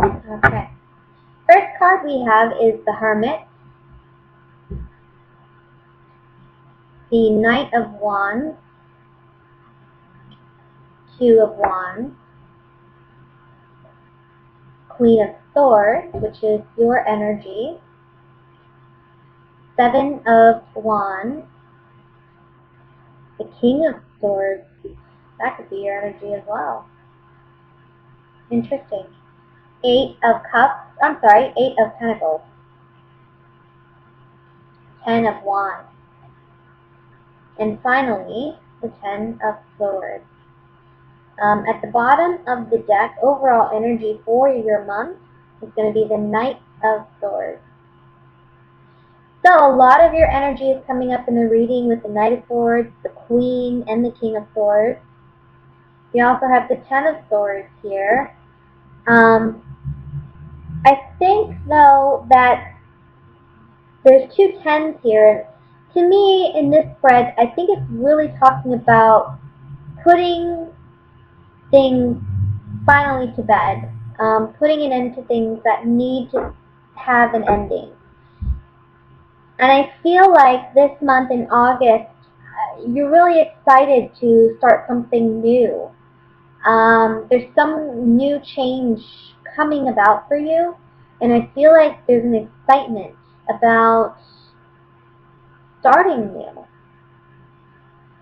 Okay. First card we have is the Hermit, the Knight of Wands, Two of Wands, Queen of Swords, which is your energy, Seven of Wands, the King of Swords, that could be your energy as well. Interesting. Eight of Pentacles, Ten of Wands, and finally, the Ten of Swords. At the bottom of the deck, overall energy for your month is going to be the Knight of Swords. So a lot of your energy is coming up in the reading with the Knight of Swords, the Queen, and the King of Swords. You also have the Ten of Swords here. I think, though, that there's two tens here. To me, in this spread, I think it's really talking about putting things finally to bed, putting an end to things that need to have an ending. And I feel like this month in August, you're really excited to start something new. There's some new change coming about for you, and I feel like there's an excitement about starting new.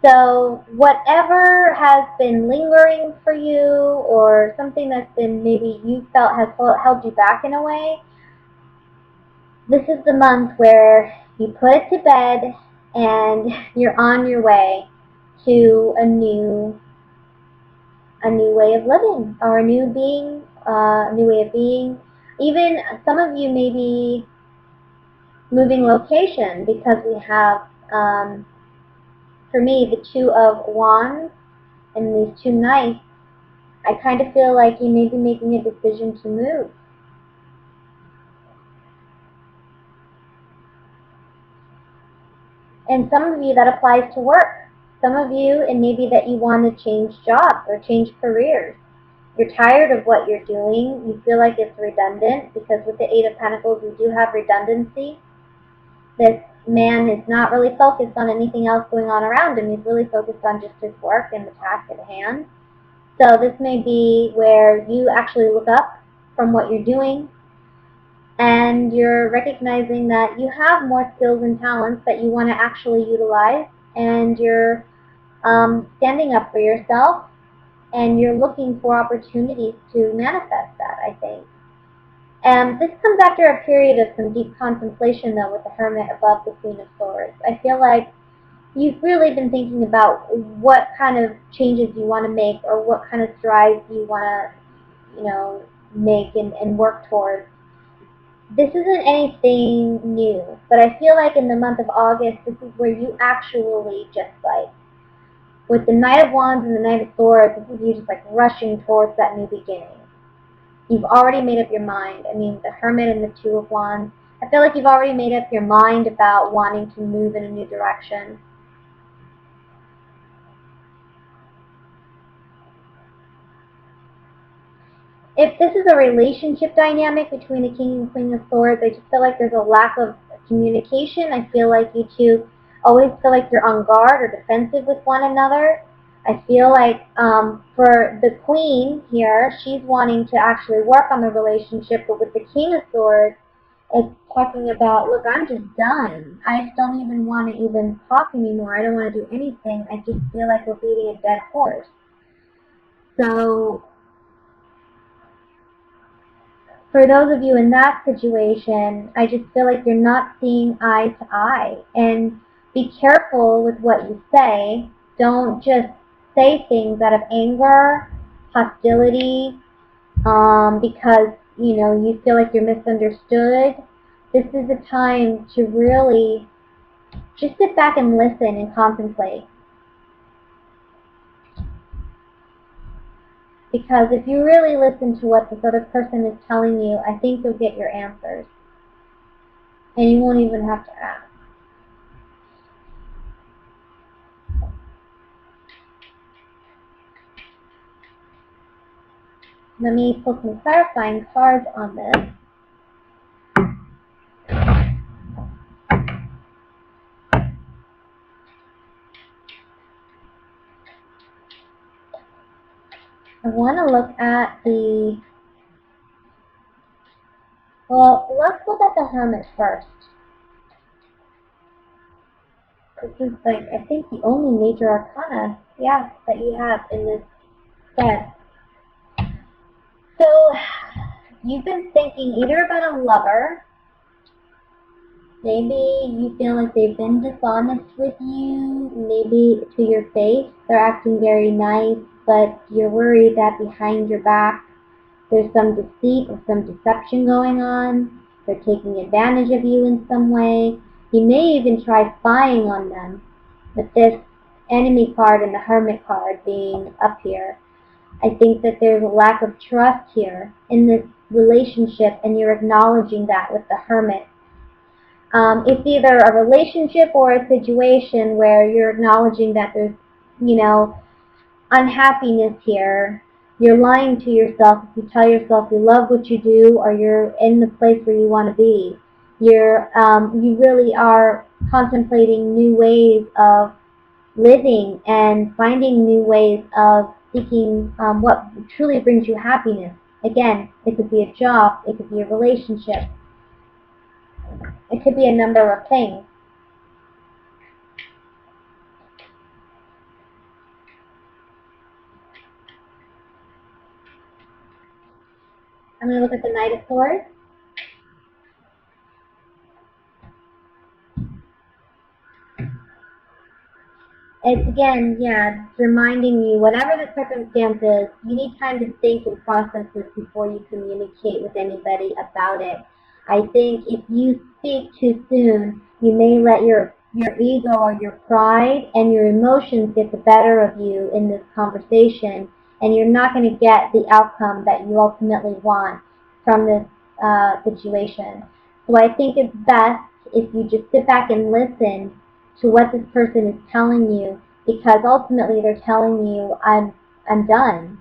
So whatever has been lingering for you, or something that's been maybe you felt has held you back in a way, this is the month where you put it to bed and you're on your way to a new way of living, or a new way of being. Even some of you may be moving location, because we have, for me, the Two of Wands and these two Knights. I kind of feel like you may be making a decision to move. And some of you, that applies to work. Some of you, it may be that you want to change jobs or change careers. You're tired of what you're doing. You feel like it's redundant, because with the Eight of Pentacles, we do have redundancy. This man is not really focused on anything else going on around him. He's really focused on just his work and the task at hand. So this may be where you actually look up from what you're doing, and you're recognizing that you have more skills and talents that you want to actually utilize, and you're standing up for yourself, and you're looking for opportunities to manifest that, I think. And this comes after a period of some deep contemplation, though, with the Hermit above the Queen of Swords. I feel like you've really been thinking about what kind of changes you want to make, or what kind of strides you want to, make and work towards. This isn't anything new, but I feel like in the month of August, this is where you actually just with the Knight of Wands and the Knight of Swords, this is you just rushing towards that new beginning. You've already made up your mind. I mean, the Hermit and the Two of Wands, I feel like you've already made up your mind about wanting to move in a new direction. If this is a relationship dynamic between the King and Queen of Swords, I just feel like there's a lack of communication. I feel like you two always feel like you're on guard or defensive with one another. I feel like for the Queen here, she's wanting to actually work on the relationship, but with the King of Swords, it's talking about, look, I'm just done. I just don't even want to even talk anymore. I don't want to do anything. I just feel like we're beating a dead horse. So for those of you in that situation, I just feel like you're not seeing eye to eye. And be careful with what you say. Don't just say things out of anger, hostility, because you feel like you're misunderstood. This is a time to really just sit back and listen and contemplate. Because if you really listen to what this other person is telling you, I think you'll get your answers. And you won't even have to ask. Let me pull some clarifying cards on this. I want to look at let's look at the Hermit first. This is like, I think, the only major arcana, yeah, that you have in this set. So, you've been thinking either about a lover, maybe you feel like they've been dishonest with you, maybe to your face, they're acting very nice, but you're worried that behind your back there's some deceit or some deception going on. They're taking advantage of you in some way. You may even try spying on them. With this enemy card and the Hermit card being up here, I think that there's a lack of trust here in this relationship, and you're acknowledging that with the Hermit. It's either a relationship or a situation where you're acknowledging that there's, unhappiness here. You're lying to yourself if you tell yourself you love what you do or you're in the place where you want to be. You really are contemplating new ways of living and finding new ways of seeking what truly brings you happiness. Again, it could be a job, it could be a relationship, it could be a number of things. I'm going to look at the Knight of Swords. It's again, yeah, it's reminding you, whatever the circumstance is, you need time to think and process this before you communicate with anybody about it. I think if you speak too soon, you may let your ego or your pride and your emotions get the better of you in this conversation, and you're not going to get the outcome that you ultimately want from this situation. So I think it's best if you just sit back and listen to what this person is telling you, because ultimately they're telling you, I'm done.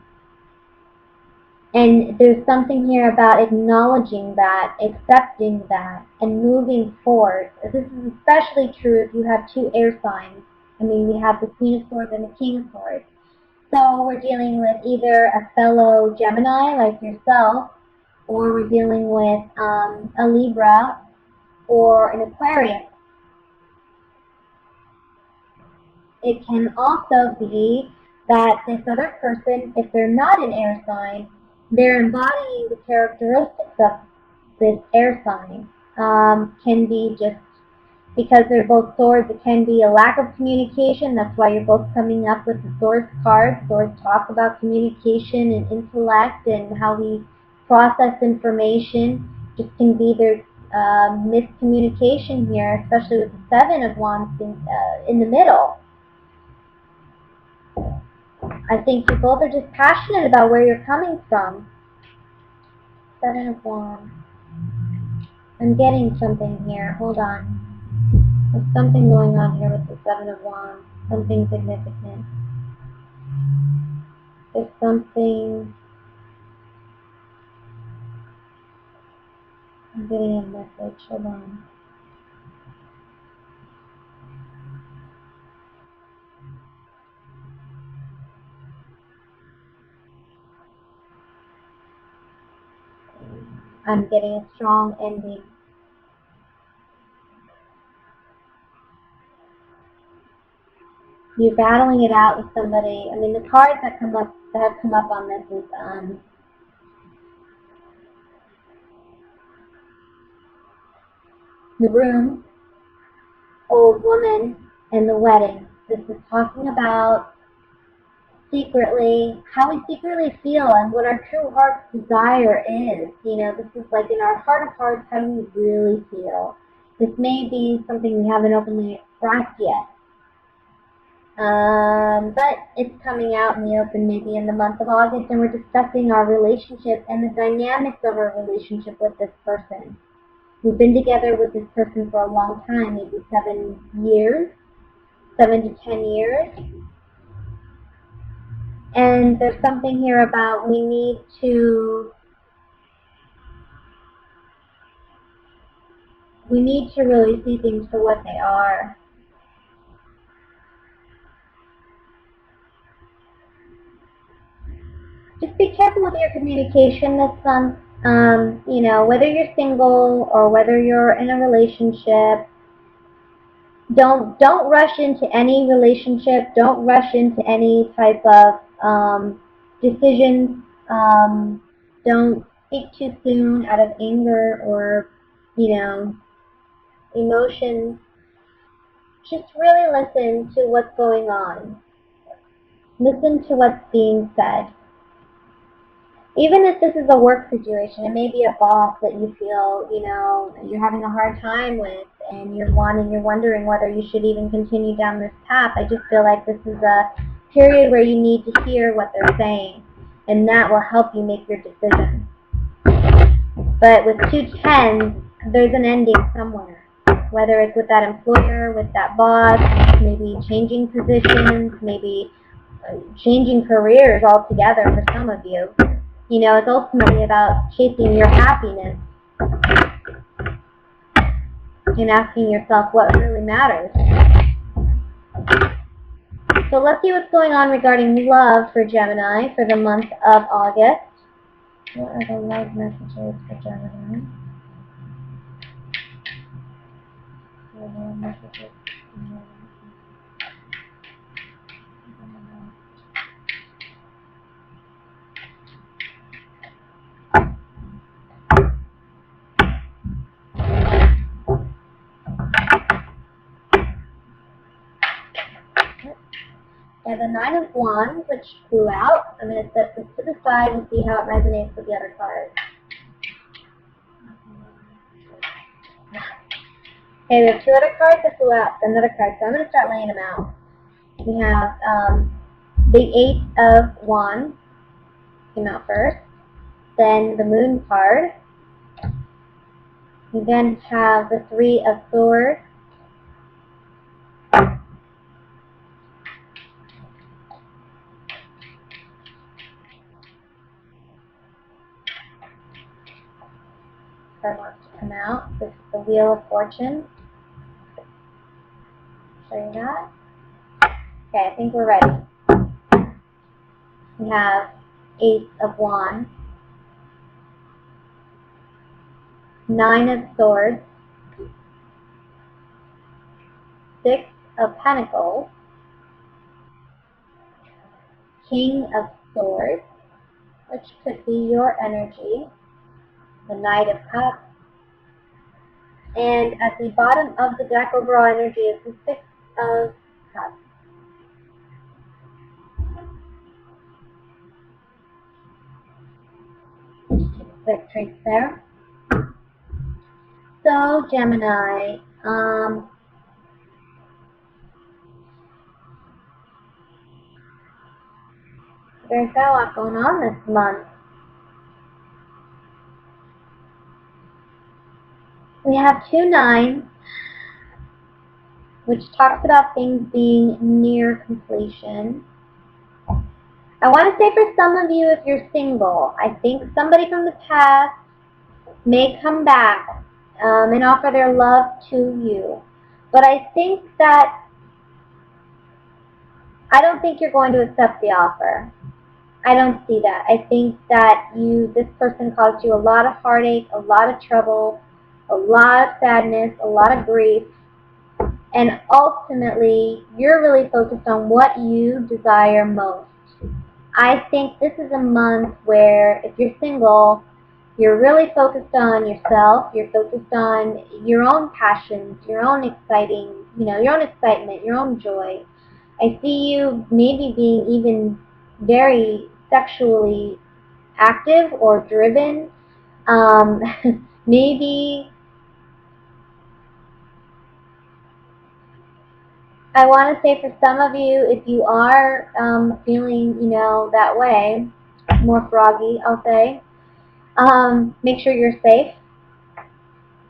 And there's something here about acknowledging that, accepting that, and moving forward. This is especially true if you have two air signs. I mean, we have the Queen of Swords and the King of Swords. So we're dealing with either a fellow Gemini like yourself, or we're dealing with a Libra or an Aquarius. It can also be that this other person, if they're not an air sign, they're embodying the characteristics of this air sign. Can be just because they're both swords, it can be a lack of communication. That's why you're both coming up with the swords card. Swords talk about communication and intellect and how we process information. Just can be there's miscommunication here, especially with the Seven of Wands in the middle. I think you both are just passionate about where you're coming from. Seven of Wands. I'm getting something here. Hold on. There's something going on here with the Seven of Wands. Something significant. There's something... I'm getting a message. Hold on. I'm getting a strong ending. You're battling it out with somebody. I mean, the cards that have come up on this is the Room, Old Woman, and the Wedding. This is talking about secretly, how we secretly feel and what our true heart's desire is. This is like in our heart of hearts, how do we really feel? This may be something we haven't openly expressed yet. But it's coming out in the open maybe in the month of August, and we're discussing our relationship and the dynamics of our relationship with this person. We've been together with this person for a long time, maybe 7 years, 7 to 10 years. And there's something here about we need to really see things for what they are. Just be careful with your communication this month. You know, whether you're single or whether you're in a relationship, don't rush into any relationship. Don't rush into any type of decisions. Don't speak too soon out of anger or, you know, emotions. Just really listen to what's going on. Listen to what's being said. Even if this is a work situation, it may be a boss that you feel, you know, you're having a hard time with, and you're wondering whether you should even continue down this path. I just feel like this is a period where you need to hear what they're saying, and that will help you make your decision. But with 2 tens, there's an ending somewhere. Whether it's with that employer, with that boss, maybe changing positions, maybe changing careers altogether for some of you. You know, it's ultimately about chasing your happiness and asking yourself what really matters. So let's see what's going on regarding love for Gemini for the month of August. What are the love messages for Gemini? I have the 9 of Wands, which flew out. I'm going to set this to the side and see how it resonates with the other cards. Okay, we have 2 other cards that flew out, another card, so I'm going to start laying them out. We have the 8 of Wands came out first, then the Moon card. We then have the 3 of Swords, card wants to come out. This is the Wheel of Fortune. Show you that. Okay, I think we're ready. We have Ace of Wands, 9 of Swords, 6 of Pentacles, King of Swords, which could be your energy, the Knight of Cups, and at the bottom of the deck, overall energy is the 6 of Cups. Quick trace there. So, Gemini, there's got a lot going on this month. We have 2 9s, which talks about things being near completion. I want to say for some of you, if you're single, I think somebody from the past may come back and offer their love to you. But I think that, I don't think you're going to accept the offer. I don't see that. I think that this person caused you a lot of heartache, a lot of trouble, a lot of sadness, a lot of grief. And ultimately, you're really focused on what you desire most. I think this is a month where, if you're single, you're really focused on yourself. You're focused on your own passions, your own your own excitement, your own joy. I see you maybe being even very sexually active or driven. Maybe I want to say for some of you, if you are feeling, that way, more froggy, I'll say, make sure you're safe,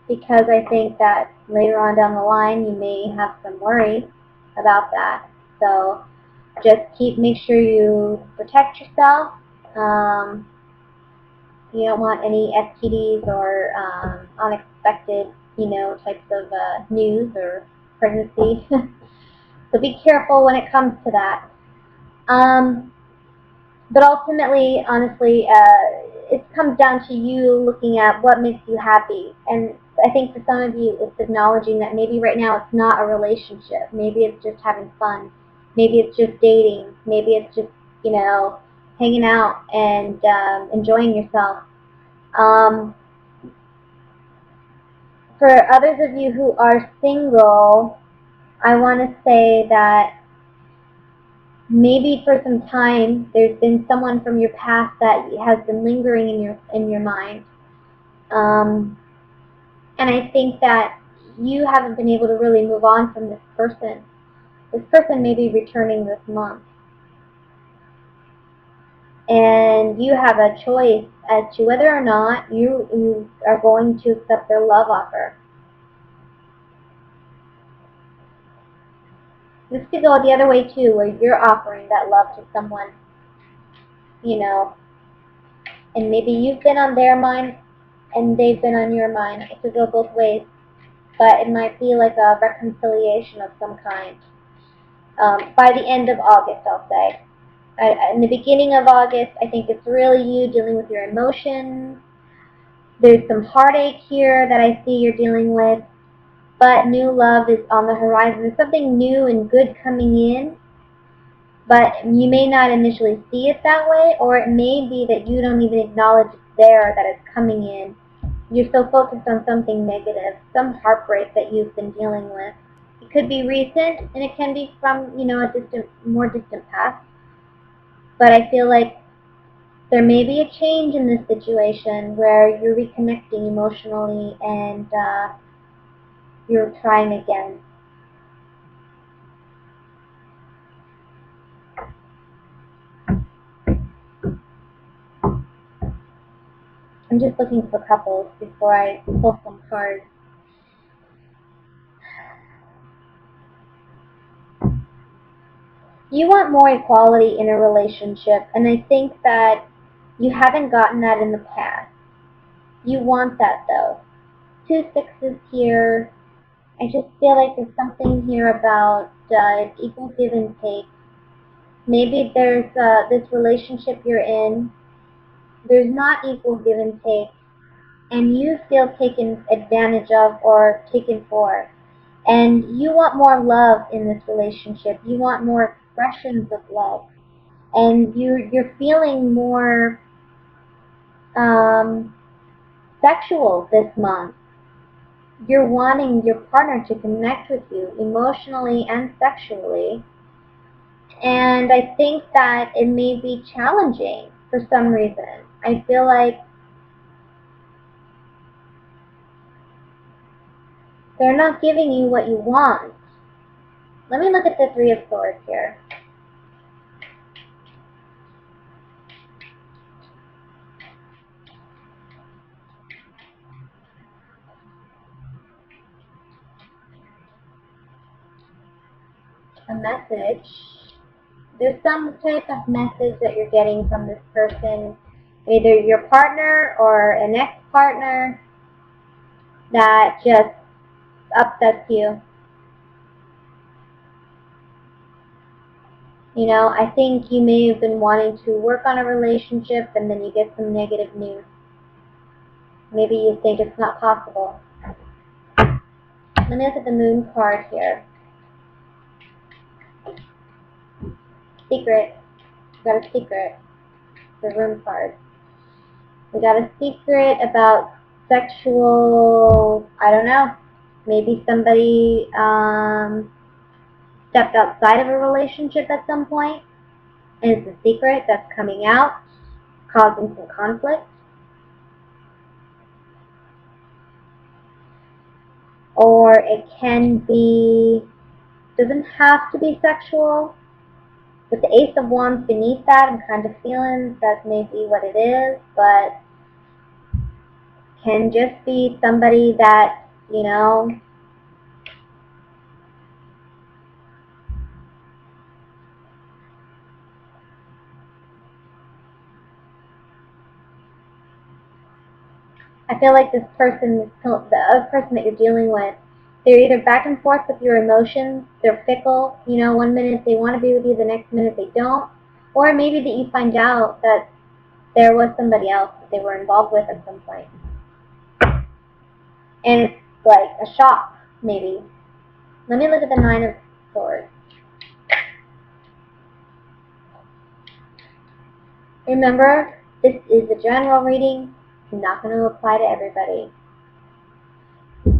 because I think that later on down the line you may have some worry about that. So Just make sure you protect yourself. You don't want any STDs or unexpected, types of news or pregnancy. So be careful when it comes to that. But ultimately, honestly, it comes down to you looking at what makes you happy. And I think for some of you, it's acknowledging that maybe right now it's not a relationship. Maybe it's just having fun. Maybe it's just dating. Maybe it's just, hanging out and enjoying yourself. For others of you who are single, I want to say that maybe for some time there's been someone from your past that has been lingering in your mind, and I think that you haven't been able to really move on from this person. This person may be returning this month, and you have a choice as to whether or not you are going to accept their love offer. This could go the other way too, where you're offering that love to someone, and maybe you've been on their mind and they've been on your mind. It could go both ways, but it might be like a reconciliation of some kind. By the end of August, I'll say. In the beginning of August, I think it's really you dealing with your emotions. There's some heartache here that I see you're dealing with, but new love is on the horizon. There's something new and good coming in, but you may not initially see it that way, or it may be that you don't even acknowledge it's there, that it's coming in. You're so focused on something negative, some heartbreak that you've been dealing with. It could be recent, and it can be from, a more distant past. But I feel like there may be a change in this situation where you're reconnecting emotionally and you're trying again. I'm just looking for couples before I pull some cards. You want more equality in a relationship, and I think that you haven't gotten that in the past. You want that, though. 2 sixes here. I just feel like there's something here about equal give and take. Maybe there's this relationship you're in, there's not equal give and take, and you feel taken advantage of or taken for. And you want more love in this relationship. You want more expressions of love. And you're feeling more sexual this month. You're wanting your partner to connect with you emotionally and sexually. And I think that it may be challenging for some reason. I feel like they're not giving you what you want. Let me look at the Three of Swords here. A message. There's some type of message that you're getting from this person, either your partner or an ex-partner, that just upsets you. I think you may have been wanting to work on a relationship and then you get some negative news. Maybe you think it's not possible. Let me look at the Moon card here. Secret. We got a secret. The Room card. We got a secret about sexual, I don't know. Maybe somebody stepped outside of a relationship at some point, and it's a secret that's coming out, causing some conflict. Or it can be, doesn't have to be sexual. With the Ace of Wands beneath that, I'm kind of feeling that may be what it is, but can just be somebody that, I feel like this person, the other person that you're dealing with, they're either back and forth with your emotions, they're fickle, you know, one minute they want to be with you, the next minute they don't. Or maybe that you find out that there was somebody else that they were involved with at some point. And it's like a shock, maybe. Let me look at the Nine of Swords. Remember, this is a general reading. It's not going to apply to everybody.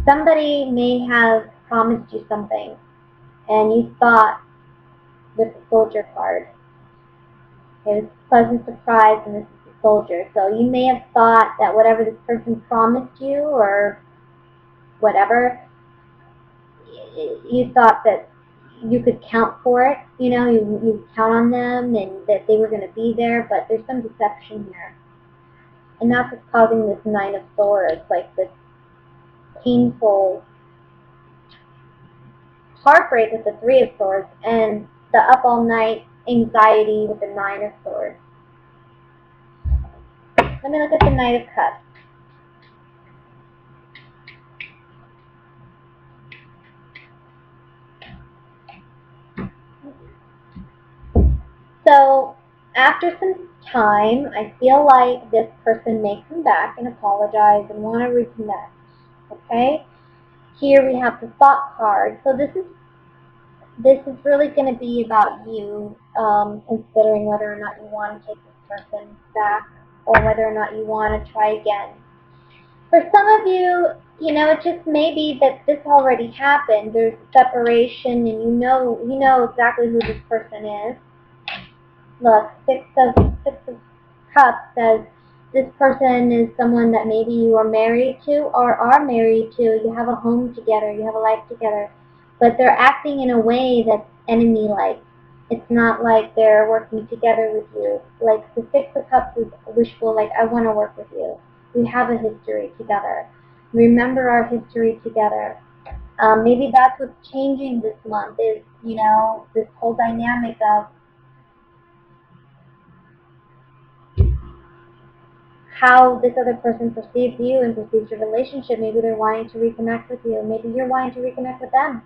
Somebody may have promised you something, and you thought, with the Soldier card, it was a pleasant surprise, and this is the Soldier. So you may have thought that whatever this person promised you, or whatever, you thought that you could count for it, you know, you count on them and that they were going to be there, but there's some deception here. And that's what's causing this Nine of Swords, like this painful heartbreak with the Three of Swords and the up all night anxiety with the Nine of Swords. Let me look at the Knight of Cups. So, after some time, I feel like this person may come back and apologize and want to reconnect. Okay? Here we have the Thought card. So this is really going to be about you considering whether or not you want to take this person back or whether or not you want to try again. For some of you, you know, it just may be that this already happened. There's separation, and you know exactly who this person is. Look, Six of Cups says this person is someone that maybe you are married to or are married to. You have a home together. You have a life together. But they're acting in a way that's enemy-like. It's not like they're working together with you. Like the Six of Cups is wishful, like, I want to work with you. We have a history together. Remember our history together. Maybe that's what's changing this month is, you know, this whole dynamic of how this other person perceives you and perceives your relationship. Maybe they're wanting to reconnect with you. Maybe you're wanting to reconnect with them.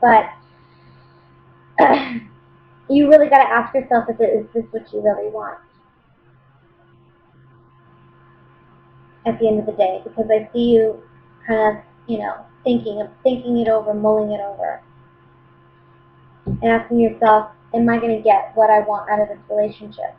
But you really got to ask yourself, is this what you really want at the end of the day? Because I see you kind of, you know, thinking it over, mulling it over, and asking yourself, am I going to get what I want out of this relationship?